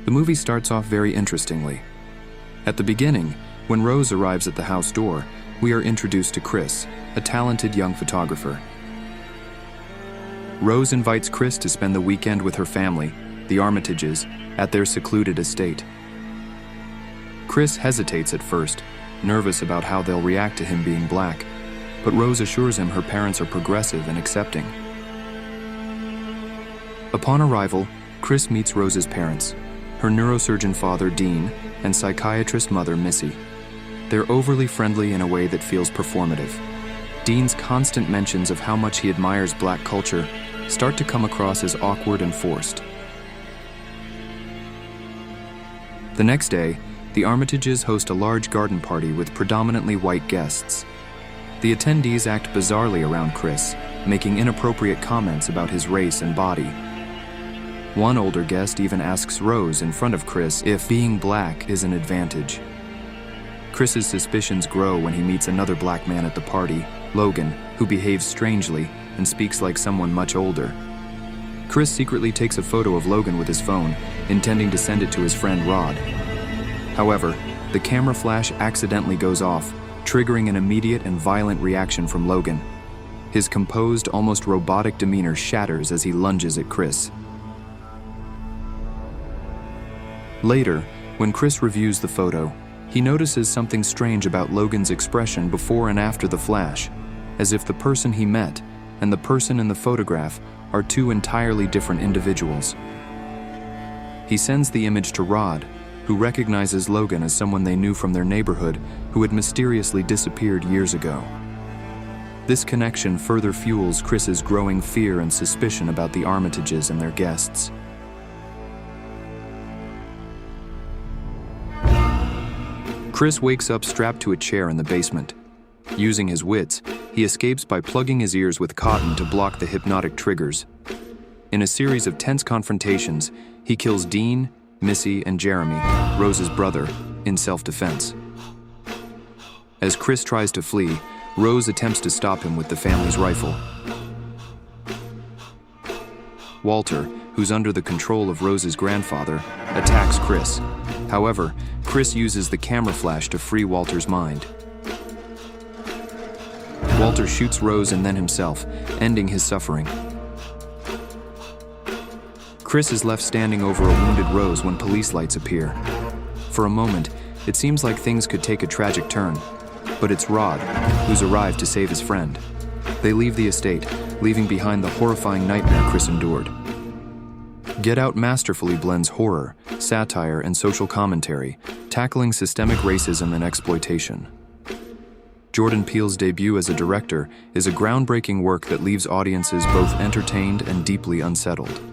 The movie starts off very interestingly. At the beginning, when Rose arrives at the house door, we are introduced to Chris, a talented young photographer. Rose invites Chris to spend the weekend with her family, the Armitages, at their secluded estate. Chris hesitates at first, nervous about how they'll react to him being black, but Rose assures him her parents are progressive and accepting. Upon arrival, Chris meets Rose's parents, her neurosurgeon father, Dean, and psychiatrist mother, Missy. They're overly friendly in a way that feels performative. Dean's constant mentions of how much he admires black culture start to come across as awkward and forced. The next day, the Armitages host a large garden party with predominantly white guests. The attendees act bizarrely around Chris, making inappropriate comments about his race and body. One older guest even asks Rose in front of Chris if being black is an advantage. Chris's suspicions grow when he meets another black man at the party, Logan, who behaves strangely and speaks like someone much older. Chris secretly takes a photo of Logan with his phone, intending to send it to his friend Rod. However, the camera flash accidentally goes off, triggering an immediate and violent reaction from Logan. His composed, almost robotic demeanor shatters as he lunges at Chris. Later, when Chris reviews the photo, he notices something strange about Logan's expression before and after the flash, as if the person he met and the person in the photograph are two entirely different individuals. He sends the image to Rod, who recognizes Logan as someone they knew from their neighborhood who had mysteriously disappeared years ago. This connection further fuels Chris's growing fear and suspicion about the Armitages and their guests. Chris wakes up strapped to a chair in the basement. Using his wits, he escapes by plugging his ears with cotton to block the hypnotic triggers. In a series of tense confrontations, he kills Dean, Missy, and Jeremy, Rose's brother, in self-defense. As Chris tries to flee, Rose attempts to stop him with the family's rifle. Walter, who's under the control of Rose's grandfather, attacks Chris. However, Chris uses the camera flash to free Walter's mind. Walter shoots Rose and then himself, ending his suffering. Chris is left standing over a wounded Rose when police lights appear. For a moment, it seems like things could take a tragic turn, but it's Rod, who's arrived to save his friend. They leave the estate, leaving behind the horrifying nightmare Chris endured. Get Out masterfully blends horror, satire, and social commentary, tackling systemic racism and exploitation. Jordan Peele's debut as a director is a groundbreaking work that leaves audiences both entertained and deeply unsettled.